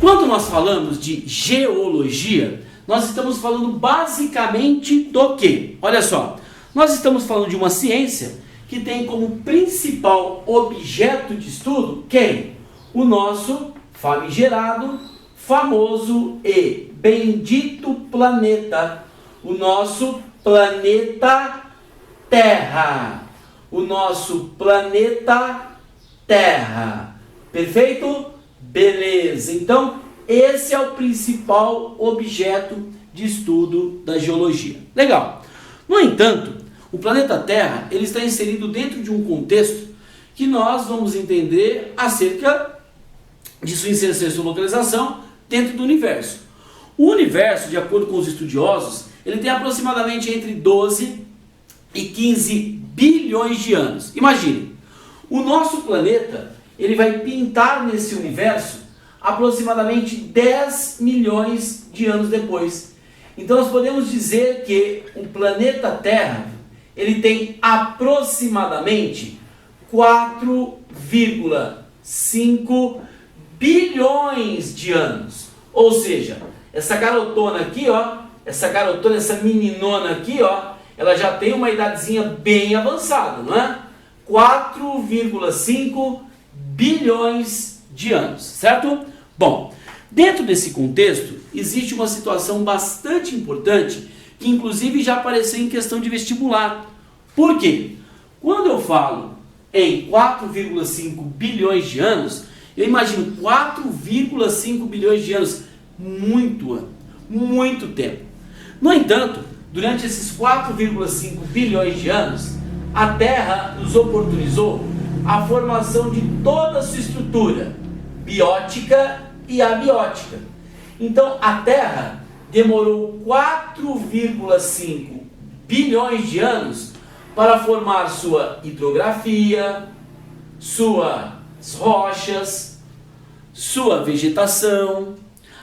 Quando nós falamos de geologia, nós estamos falando basicamente do quê? Olha só, nós estamos falando de uma ciência que tem como principal objeto de estudo quem? O nosso famigerado, famoso e bendito planeta. O nosso planeta Terra. O nosso planeta Terra. Perfeito? Beleza. Então, esse é o principal objeto de estudo da geologia. Legal. No entanto, o planeta Terra ele está inserido dentro de um contexto que nós vamos entender acerca de sua inserção e sua localização dentro do universo. O universo, de acordo com os estudiosos, ele tem aproximadamente entre 12 e 15 bilhões de anos. Imagine, o nosso planeta ele vai pintar nesse universo aproximadamente 10 milhões de anos depois. Então nós podemos dizer que o planeta Terra ele tem aproximadamente 4,5 bilhões de anos. Ou seja, essa garotona aqui, ó, essa meninona aqui, ó, ela já tem uma idadezinha bem avançada, não é? 4,5 bilhões de anos, certo? Bom, dentro desse contexto, existe uma situação bastante importante que inclusive já apareceu em questão de vestibular. Por quê? Quando eu falo em 4,5 bilhões de anos, eu imagino 4,5 bilhões de anos, muito tempo. No entanto, durante esses 4,5 bilhões de anos, a Terra nos oportunizou a formação de toda a sua estrutura biótica e abiótica. Então, a Terra demorou 4,5 bilhões de anos para formar sua hidrografia, suas rochas, sua vegetação,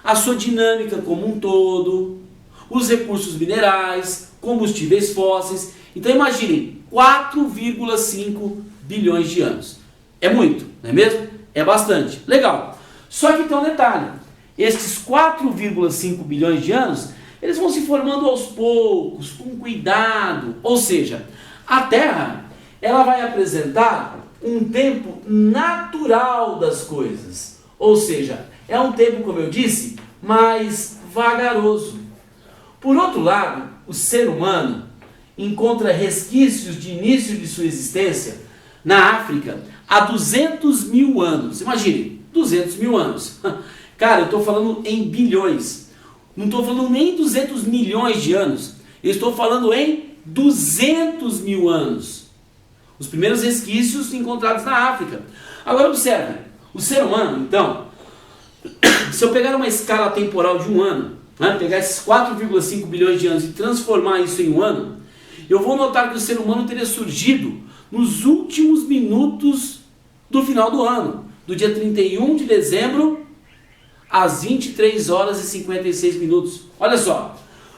a sua dinâmica como um todo, os recursos minerais, combustíveis fósseis. Então imaginem, 4,5 bilhões de anos. É muito, não é mesmo? É bastante. Legal. Só que tem um detalhe. Esses 4,5 bilhões de anos, eles vão se formando aos poucos, com cuidado. Ou seja, a Terra, ela vai apresentar um tempo natural das coisas. Ou seja, é um tempo, como eu disse, mais vagaroso. Por outro lado, o ser humano encontra resquícios de início de sua existência na África há 200 mil anos. Imagine, 200 mil anos. Cara, eu estou falando em bilhões. Não estou falando nem em 200 milhões de anos. Eu estou falando em 200 mil anos. Os primeiros resquícios encontrados na África. Agora observe, o ser humano, então, se eu pegar uma escala temporal de um ano, né, pegar esses 4,5 bilhões de anos e transformar isso em um ano, eu vou notar que o ser humano teria surgido nos últimos minutos do final do ano, do dia 31 de dezembro, às 23 horas e 56 minutos. Olha só,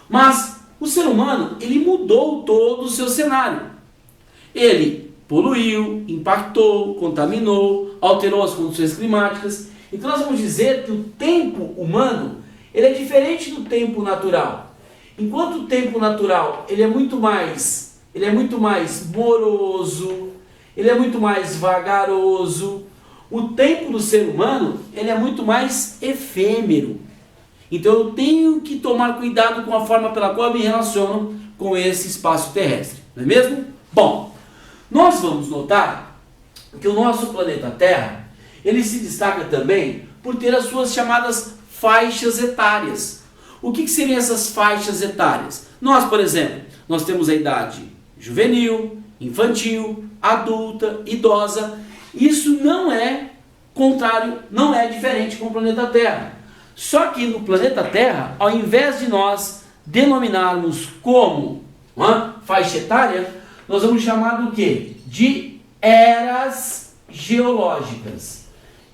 mas o ser humano, ele mudou todo o seu cenário. Ele poluiu, impactou, contaminou, alterou as condições climáticas. Então nós vamos dizer que o tempo humano ele é diferente do tempo natural. Enquanto o tempo natural ele é muito mais moroso, ele é muito mais vagaroso, o tempo do ser humano ele é muito mais efêmero. Então eu tenho que tomar cuidado com a forma pela qual eu me relaciono com esse espaço terrestre, não é mesmo? Bom, nós vamos notar que o nosso planeta Terra ele se destaca também por ter as suas chamadas faixas etárias. O que seriam essas faixas etárias? Nós, por exemplo, nós temos a idade juvenil, infantil, adulta, idosa. Isso não é contrário, não é diferente com o planeta Terra. Só que no planeta Terra, ao invés de nós denominarmos como faixa etária, nós vamos chamar do quê? De eras geológicas.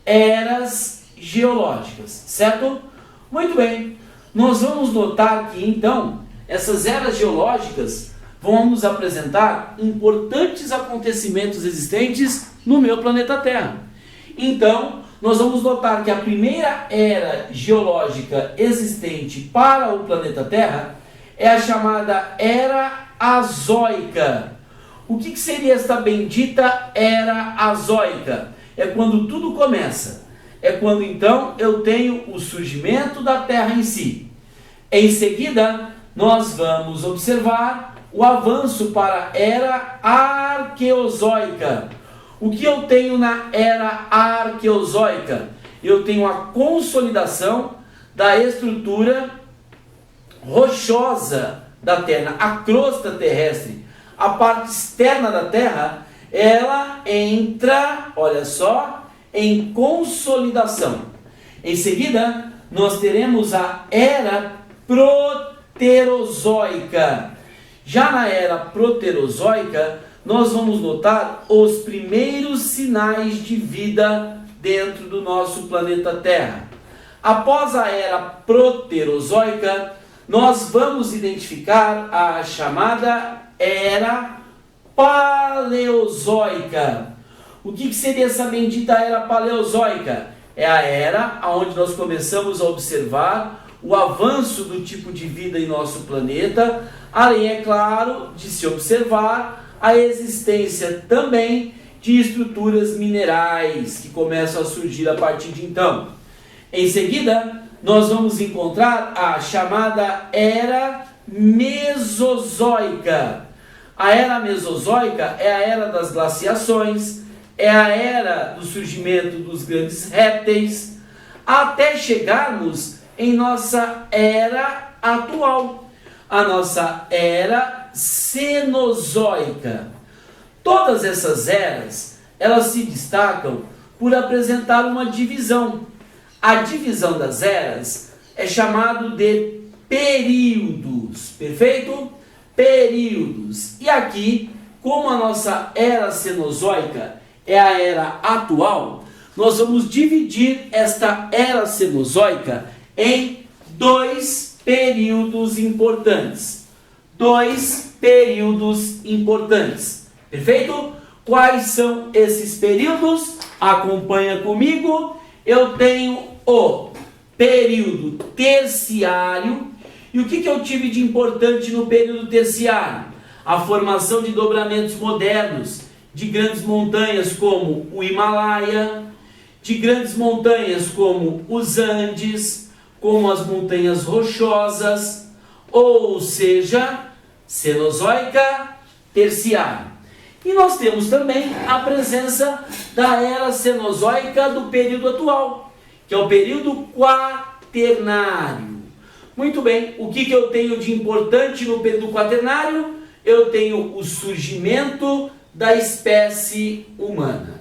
Eras geológicas, certo? Muito bem. Nós vamos notar que, então, essas eras geológicas vão nos apresentar importantes acontecimentos existentes no meu planeta Terra. Então, nós vamos notar que a primeira era geológica existente para o planeta Terra é a chamada Era Azoica. O que seria esta bendita Era Azoica? É quando tudo começa. É quando então eu tenho o surgimento da Terra em si. Em seguida, nós vamos observar o avanço para a Era Arqueozoica. O que eu tenho na Era Arqueozoica? Eu tenho a consolidação da estrutura rochosa da Terra, a crosta terrestre. A parte externa da Terra, ela entra, olha só, em consolidação. Em seguida, nós teremos a Era Proterozoica. Já na Era Proterozoica, nós vamos notar os primeiros sinais de vida dentro do nosso planeta Terra. Após a Era Proterozoica, nós vamos identificar a chamada Era Paleozoica. O que seria essa bendita Era Paleozoica? É a era onde nós começamos a observar o avanço do tipo de vida em nosso planeta, além, é claro, de se observar a existência também de estruturas minerais que começam a surgir a partir de então. Em seguida, nós vamos encontrar a chamada Era Mesozoica. A Era Mesozoica é a era das glaciações, é a era do surgimento dos grandes répteis, até chegarmos em nossa era atual, a nossa Era Cenozoica. Todas essas eras, elas se destacam por apresentar uma divisão. A divisão das eras é chamado de períodos, perfeito? Períodos. E aqui, como a nossa Era Cenozoica é a era atual, nós vamos dividir esta Era Cenozoica em dois períodos importantes. Dois períodos importantes. Perfeito? Quais são esses períodos? Acompanha comigo. Eu tenho o período terciário. E o que eu tive de importante no período terciário? A formação de dobramentos modernos, de grandes montanhas como o Himalaia, de grandes montanhas como os Andes, como as montanhas rochosas, ou seja, Cenozoica terciária. E nós temos também a presença da Era Cenozoica do período atual, que é o período quaternário. Muito bem, o que eu tenho de importante no período quaternário? Eu tenho o surgimento da espécie humana.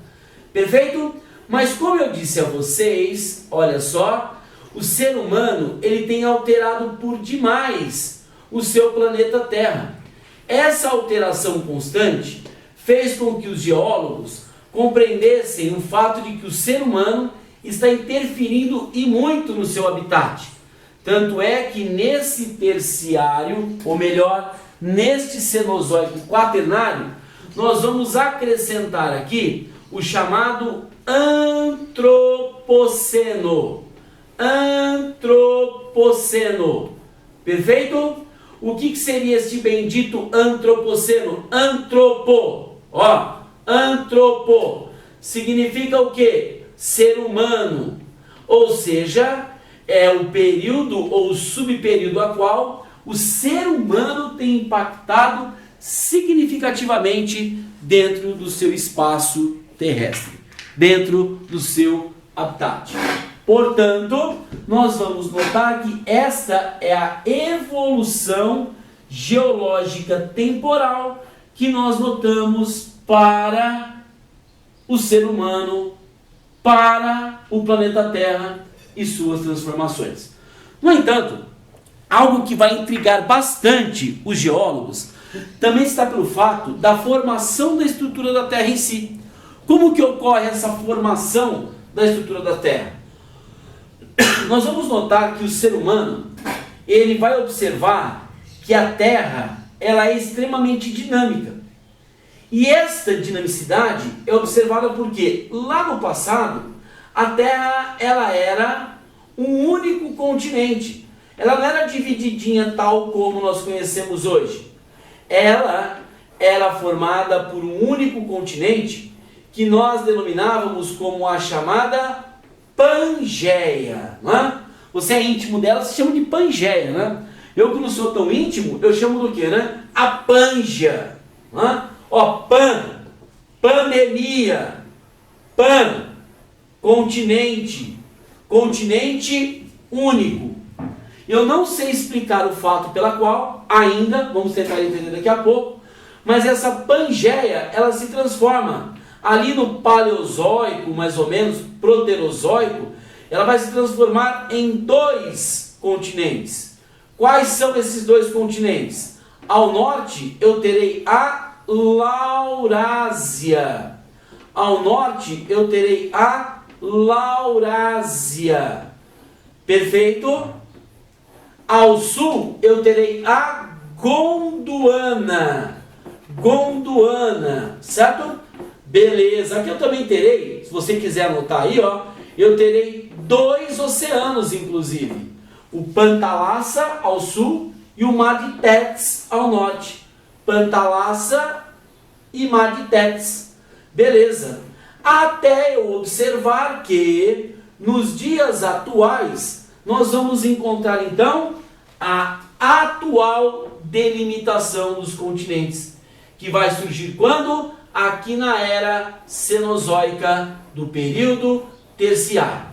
Perfeito? Mas como eu disse a vocês, olha só, o ser humano ele tem alterado por demais o seu planeta Terra. Essa alteração constante fez com que os geólogos compreendessem o fato de que o ser humano está interferindo e muito no seu habitat. Tanto é que nesse terciário, ou melhor, neste Cenozoico quaternário, nós vamos acrescentar aqui o chamado Antropoceno. Antropoceno. Perfeito? O que seria este bendito Antropoceno? Antropo. Ó, antropo. Significa o quê? Ser humano. Ou seja, é o período ou o subperíodo a qual o ser humano tem impactado significativamente dentro do seu espaço terrestre, dentro do seu habitat. Portanto, nós vamos notar que esta é a evolução geológica temporal que nós notamos para o ser humano, para o planeta Terra e suas transformações. No entanto, algo que vai intrigar bastante os geólogos também está pelo fato da formação da estrutura da Terra em si. Como que ocorre essa formação da estrutura da Terra? Nós vamos notar que o ser humano, ele vai observar que a Terra, ela é extremamente dinâmica. E esta dinamicidade é observada porque lá no passado, a Terra ela era um único continente. Ela não era divididinha tal como nós conhecemos hoje. Ela era formada por um único continente que nós denominávamos como a chamada Pangeia. Não é? Você é íntimo dela, se chama de Pangeia, né? Eu que não sou tão íntimo, eu chamo do que, né? A Pângea. Não é? Ó, Pan, pandemia, Pan, continente, continente único. Eu não sei explicar o fato pela qual, ainda, vamos tentar entender daqui a pouco, mas essa Pangeia, ela se transforma ali no Paleozoico, mais ou menos, Proterozoico, ela vai se transformar em 2 continentes. Quais são esses 2 continentes? Ao norte eu terei a Laurásia. Ao norte eu terei a Laurásia. Perfeito? Ao sul eu terei a Gondwana. Gondwana, certo? Beleza. Aqui eu também terei, se você quiser anotar aí, ó, eu terei 2 oceanos, inclusive. O Pantalassa ao sul e o Mar de Tétis ao norte. Pantalassa e Mar de Tétis. Beleza. Até eu observar que nos dias atuais nós vamos encontrar então a atual delimitação dos continentes, que vai surgir quando? Aqui na era Cenozoica do período terciário.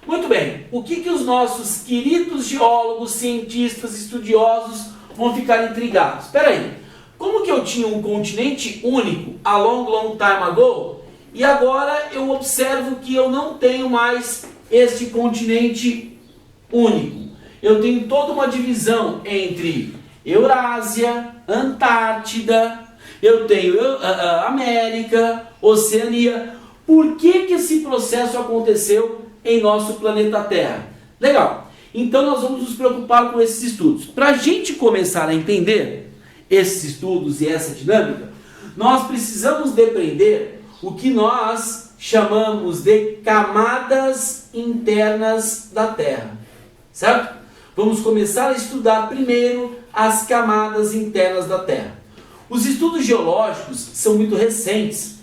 Muito bem, o que os nossos queridos geólogos, cientistas, estudiosos vão ficar intrigados? Espera aí, como que eu tinha um continente único a long time ago, e agora eu observo que eu não tenho mais este continente único? Eu tenho toda uma divisão entre Eurásia, Antártida, eu tenho América, Oceania. Por que esse processo aconteceu em nosso planeta Terra? Legal, então nós vamos nos preocupar com esses estudos. Para a gente começar a entender esses estudos e essa dinâmica, nós precisamos depreender o que nós chamamos de camadas internas da Terra, certo? Vamos começar a estudar primeiro as camadas internas da Terra. Os estudos geológicos são muito recentes,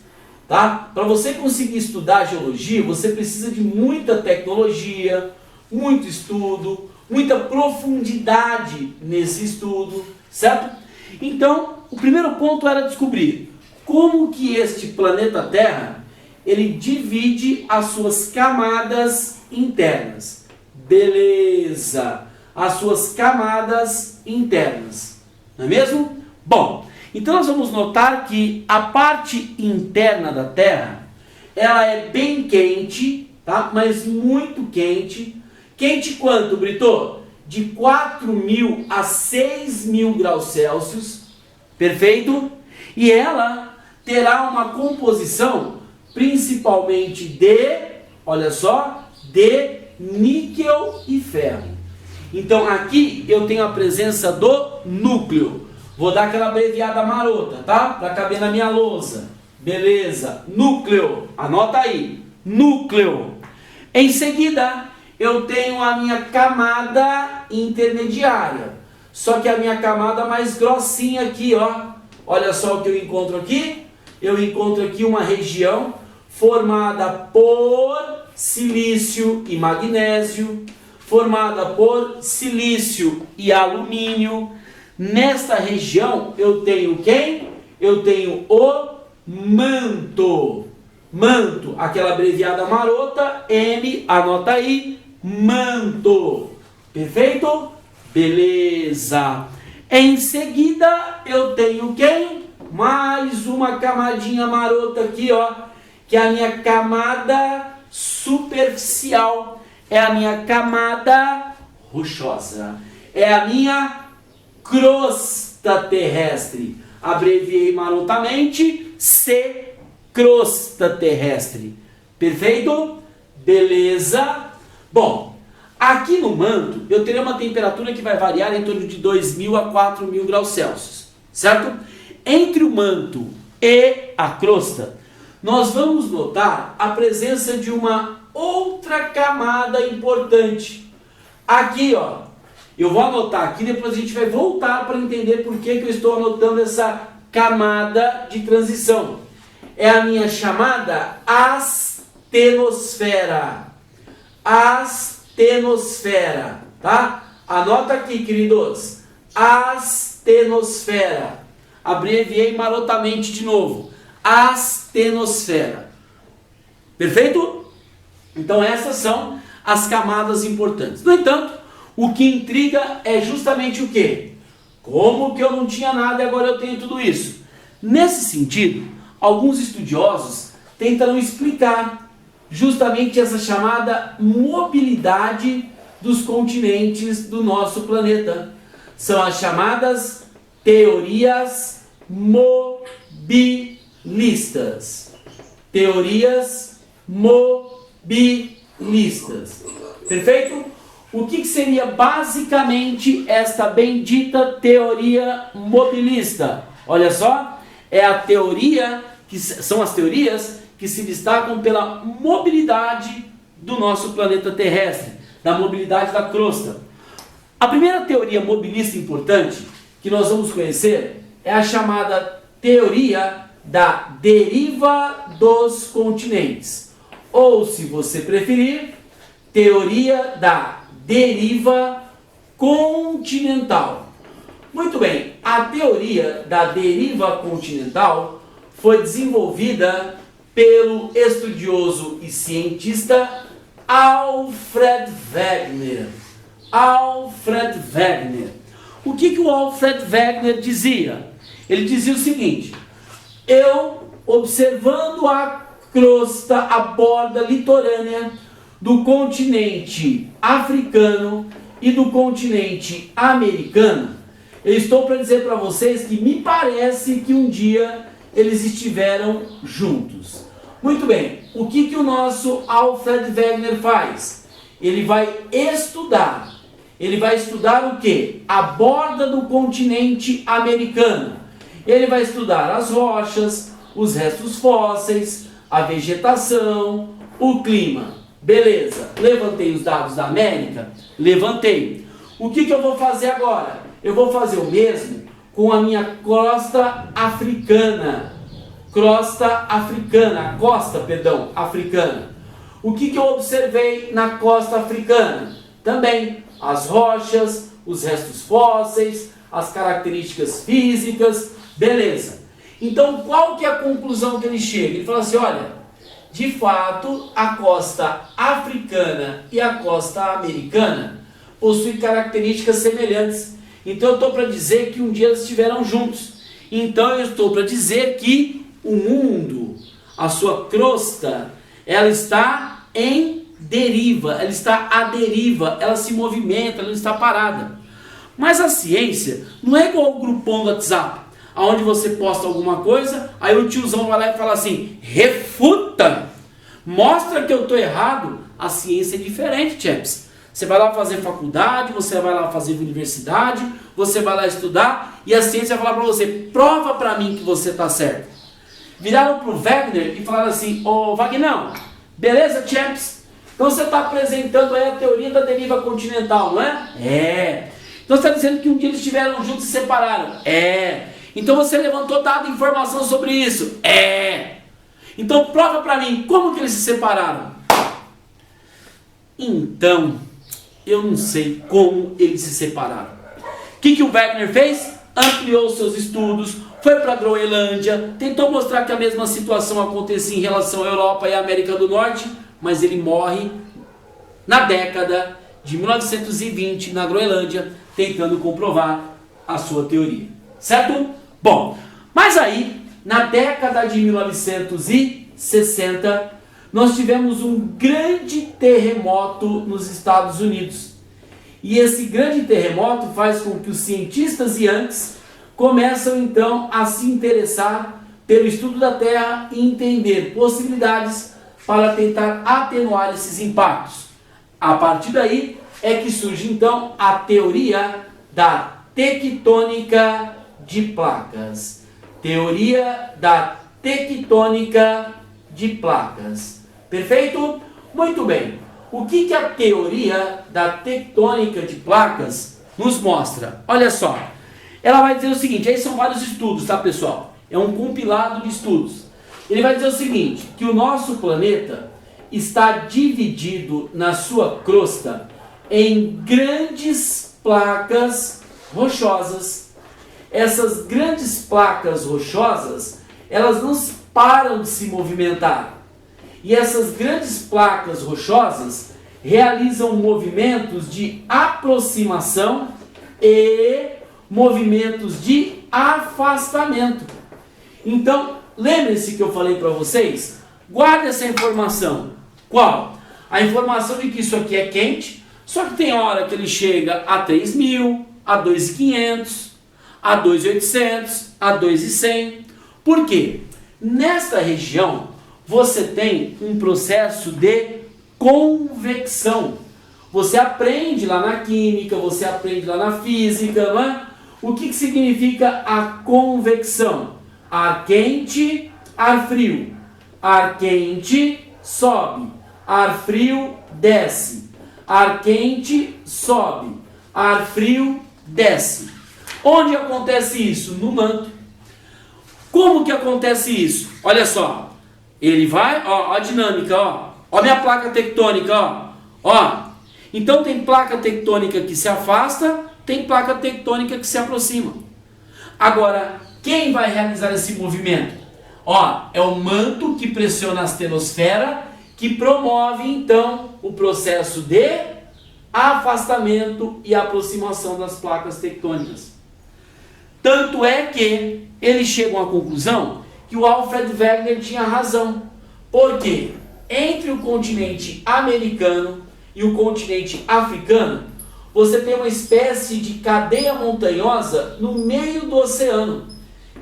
tá? Para você conseguir estudar geologia, você precisa de muita tecnologia, muito estudo, muita profundidade nesse estudo, certo? Então, o primeiro ponto era descobrir como que este planeta Terra, ele divide as suas camadas internas. Beleza! As suas camadas internas, não é mesmo? Bom, então nós vamos notar que a parte interna da Terra, ela é bem quente, tá? Mas muito quente. Quente quanto, Brito? De 4.000 a 6.000 graus Celsius, perfeito? E ela terá uma composição principalmente de, olha só, de níquel e ferro. Então aqui eu tenho a presença do núcleo. Vou dar aquela abreviada marota, tá? Para caber na minha lousa. Beleza. Núcleo. Anota aí. Núcleo. Em seguida, eu tenho a minha camada intermediária. Só que a minha camada mais grossinha aqui, ó. Olha só o que eu encontro aqui. Eu encontro aqui uma região formada por silício e magnésio, formada por silício e alumínio. Nesta região eu tenho quem? Eu tenho o manto. Manto, aquela abreviada marota, M, anota aí, manto. Perfeito? Beleza. Em seguida eu tenho quem? Mais uma camadinha marota aqui, ó, que é a minha camada superficial. É a minha camada rochosa. É a minha crosta terrestre. Abreviei marotamente, C, crosta terrestre. Perfeito? Beleza? Bom, aqui no manto eu terei uma temperatura que vai variar em torno de 2.000 a 4.000 graus Celsius, certo? Entre o manto e a crosta, nós vamos notar a presença de uma outra camada importante. Aqui, ó, eu vou anotar aqui, depois a gente vai voltar para entender por que eu estou anotando essa camada de transição. É a minha chamada astenosfera. Astenosfera, tá? Anota aqui, queridos. Astenosfera. Abreviei marotamente de novo. Astenosfera. Perfeito? Então essas são as camadas importantes. No entanto, o que intriga é justamente o quê? Como que eu não tinha nada e agora eu tenho tudo isso? Nesse sentido, alguns estudiosos tentarão explicar justamente essa chamada mobilidade dos continentes do nosso planeta. São as chamadas teorias mobilistas. Teorias mobilistas. Perfeito? O que seria basicamente esta bendita teoria mobilista? Olha só, é a teoria são as teorias que se destacam pela mobilidade do nosso planeta terrestre, da mobilidade da crosta. A primeira teoria mobilista importante que nós vamos conhecer é a chamada teoria da deriva dos continentes, ou, se você preferir, teoria da deriva continental. Muito bem, a teoria da deriva continental foi desenvolvida pelo estudioso e cientista Alfred Wegener. Alfred Wegener. O que o Alfred Wegener dizia? Ele dizia o seguinte: eu, observando a crosta, a borda litorânea do continente africano e do continente americano, eu estou para dizer para vocês que me parece que um dia eles estiveram juntos. Muito bem, o que o nosso Alfred Wegener faz? Ele vai estudar o quê? A borda do continente americano. Ele vai estudar as rochas, os restos fósseis, a vegetação, o clima. Beleza, levantei os dados da América? Levantei. O que eu vou fazer agora? Eu vou fazer o mesmo com a minha costa africana. Costa africana. O que eu observei na costa africana? Também as rochas, os restos fósseis, as características físicas, beleza. Então, qual que é a conclusão que ele chega? Ele fala assim, olha, de fato, a costa africana e a costa americana possuem características semelhantes. Então, eu estou para dizer que um dia eles estiveram juntos. Então, eu estou para dizer que o mundo, a sua crosta, ela está em deriva, ela está à deriva, ela se movimenta, ela não está parada. Mas a ciência não é igual ao grupão do WhatsApp, onde você posta alguma coisa, aí o tiozão vai lá e fala assim, refuta, mostra que eu estou errado. A ciência é diferente, chaps. Você vai lá fazer faculdade, você vai lá fazer universidade, você vai lá estudar, e a ciência vai falar para você, prova para mim que você está certo. Viraram para o Wegener e falaram assim, ô Vagnão, beleza, chaps? Então você está apresentando aí a teoria da deriva continental, não é? É. Então você está dizendo que um dia eles estiveram juntos e se separaram? É. Então você levantou dado informação sobre isso? É. Então prova para mim, como que eles se separaram? Então, eu não sei como eles se separaram. O que o Wegener fez? Ampliou seus estudos, foi para a Groenlândia, tentou mostrar que a mesma situação acontecia em relação à Europa e à América do Norte, mas ele morre na década de 1920 na Groenlândia, tentando comprovar a sua teoria. Certo? Bom, mas aí, na década de 1960, nós tivemos um grande terremoto nos Estados Unidos. E esse grande terremoto faz com que os cientistas Yankees começam então a se interessar pelo estudo da Terra e entender possibilidades para tentar atenuar esses impactos. A partir daí é que surge então a teoria da tectônica de placas. Teoria da tectônica de placas. Perfeito? Muito bem. O que a teoria da tectônica de placas nos mostra? Olha só. Ela vai dizer o seguinte, aí são vários estudos, tá, pessoal? É um compilado de estudos. Ele vai dizer o seguinte, que o nosso planeta está dividido na sua crosta em grandes placas rochosas. Essas grandes placas rochosas, elas não param de se movimentar. E essas grandes placas rochosas realizam movimentos de aproximação e movimentos de afastamento. Então, lembre-se que eu falei para vocês, guarde essa informação. Qual? A informação de que isso aqui é quente, só que tem hora que ele chega a 3.000, a 2.500, a 2.800, a 2.100. Por quê? Nesta região, você tem um processo de convecção. Você aprende lá na química, você aprende lá na física, não é? O que significa a convecção? Ar quente, ar frio. Ar quente, sobe. Ar frio, desce. Ar quente, sobe. Ar frio, desce. Onde acontece isso? No manto. Como que acontece isso? Olha só. Ele vai, ó a dinâmica, ó minha placa tectônica, ó. Então tem placa tectônica que se afasta, tem placa tectônica que se aproxima. Agora, quem vai realizar esse movimento? Ó, é o manto que pressiona a astenosfera, que promove então o processo de afastamento e aproximação das placas tectônicas. Tanto é que eles chegam à conclusão que o Alfred Wegener tinha razão. Por quê? Entre o continente americano e o continente africano, você tem uma espécie de cadeia montanhosa no meio do oceano,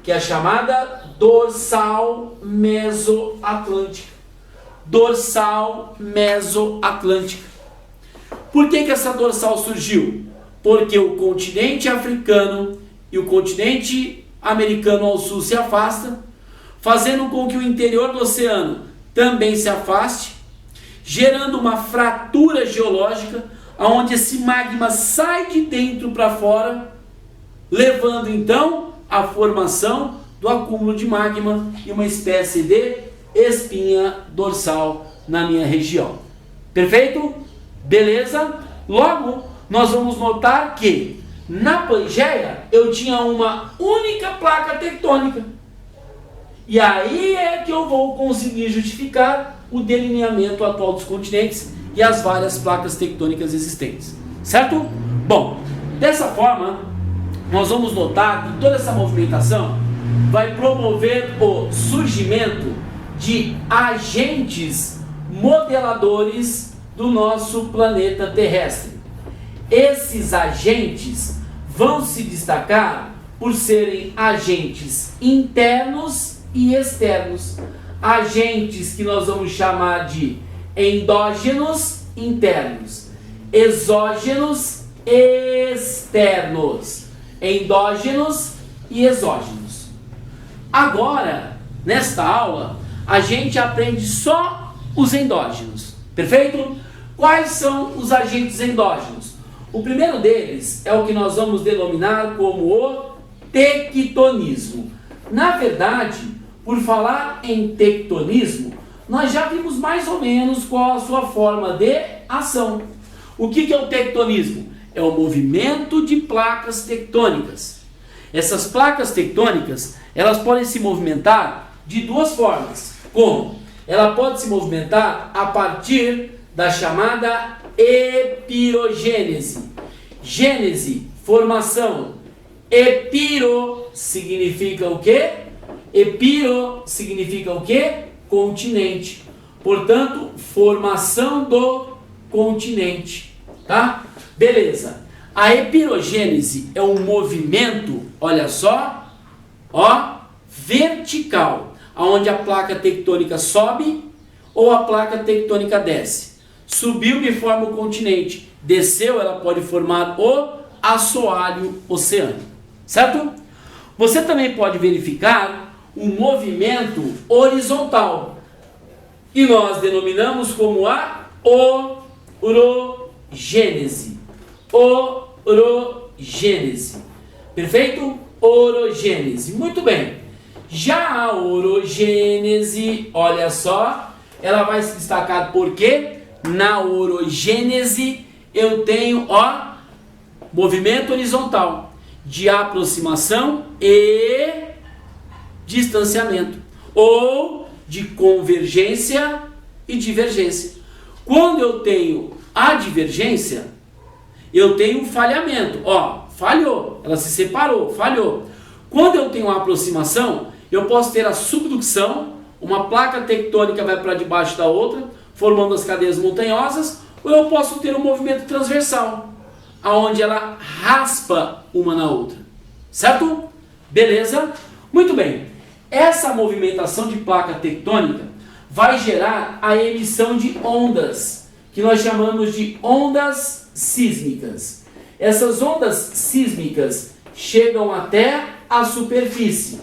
que é a chamada dorsal mesoatlântica. Dorsal mesoatlântica. Por que essa dorsal surgiu? Porque o continente africano e o continente americano ao sul se afastam, fazendo com que o interior do oceano também se afaste, gerando uma fratura geológica, onde esse magma sai de dentro para fora, levando então à formação do acúmulo de magma e uma espécie de espinha dorsal na minha região. Perfeito? Beleza? Logo, nós vamos notar que na Pangeia eu tinha uma única placa tectônica. E aí é que eu vou conseguir justificar o delineamento atual dos continentes e as várias placas tectônicas existentes. Certo? Bom, dessa forma, nós vamos notar que toda essa movimentação vai promover o surgimento de agentes modeladores do nosso planeta terrestre. Esses agentes vão se destacar por serem agentes internos e externos. Agentes que nós vamos chamar de endógenos internos, exógenos externos, endógenos e exógenos. Agora, nesta aula, a gente aprende só os endógenos, perfeito? Quais são os agentes endógenos? O primeiro deles é o que nós vamos denominar como o tectonismo. Na verdade, por falar em tectonismo, nós já vimos mais ou menos qual a sua forma de ação. O que é o tectonismo? É o movimento de placas tectônicas. Essas placas tectônicas, elas podem se movimentar de duas formas. Como? Ela pode se movimentar a partir da chamada epirogênese. Gênese, formação. Epiro significa o quê? Epiro significa o quê? Continente. Portanto, formação do continente. Tá? Beleza. A epirogênese é um movimento, olha só, vertical, onde a placa tectônica sobe ou a placa tectônica desce. Subiu e forma o continente. Desceu, ela pode formar o assoalho oceânico. Certo? Você também pode verificar um movimento horizontal, que nós denominamos como a orogênese. Orogênese. Perfeito? Orogênese. Muito bem. Já a orogênese, olha só, ela vai se destacar porque na orogênese eu tenho, ó, movimento horizontal de aproximação e distanciamento, ou de convergência e divergência. Quando eu tenho a divergência, eu tenho um falhamento, ó, falhou, ela se separou, falhou. Quando eu tenho a aproximação, eu posso ter a subducção, uma placa tectônica vai para debaixo da outra, formando as cadeias montanhosas, ou eu posso ter um movimento transversal, aonde ela raspa uma na outra. Certo? Beleza? Muito bem. Essa movimentação de placa tectônica vai gerar a emissão de ondas, que nós chamamos de ondas sísmicas. Essas ondas sísmicas chegam até a superfície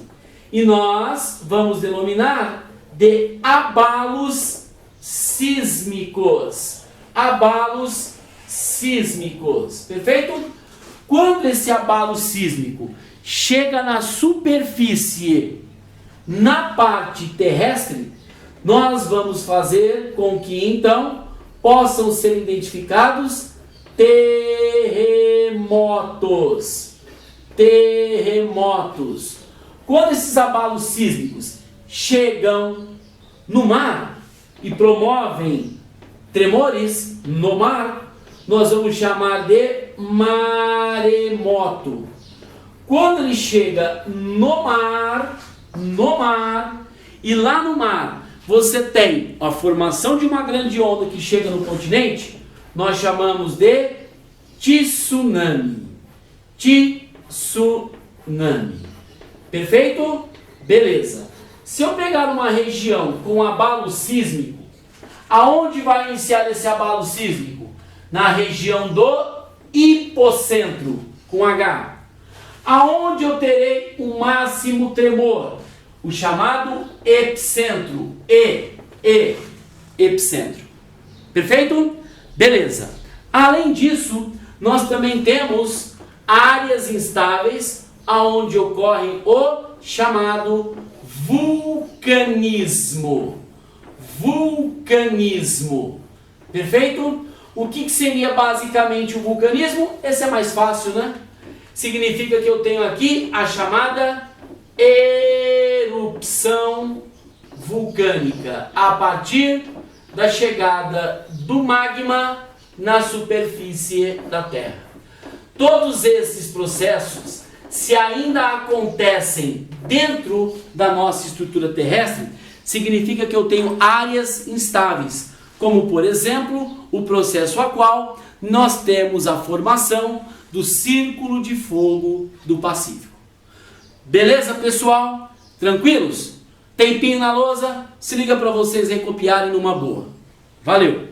e nós vamos denominar de abalos sísmicos. Abalos sísmicos. Perfeito? Quando esse abalo sísmico chega na superfície, na parte terrestre, nós vamos fazer com que então possam ser identificados terremotos. Terremotos. Quando esses abalos sísmicos chegam no mar e promovem tremores no mar, nós vamos chamar de maremoto. Quando ele chega no mar, e lá no mar você tem a formação de uma grande onda que chega no continente, nós chamamos de tsunami. Tsunami. Perfeito? Beleza. Se eu pegar uma região com abalo sísmico, aonde vai iniciar esse abalo sísmico? Na região do hipocentro, com H. Aonde eu terei o máximo tremor? O chamado epicentro. Epicentro. Perfeito? Beleza. Além disso, nós também temos áreas instáveis, aonde ocorre o chamado vulcanismo. Vulcanismo. Perfeito? O que seria basicamente o vulcanismo? Esse é mais fácil, né? Significa que eu tenho aqui a chamada erupção vulcânica, a partir da chegada do magma na superfície da Terra. Todos esses processos, se ainda acontecem dentro da nossa estrutura terrestre, significa que eu tenho áreas instáveis, como por exemplo o processo a qual nós temos a formação do Círculo de Fogo do Pacífico. Beleza, pessoal? Tranquilos? Tempinho na lousa? Se liga para vocês recopiarem numa boa. Valeu!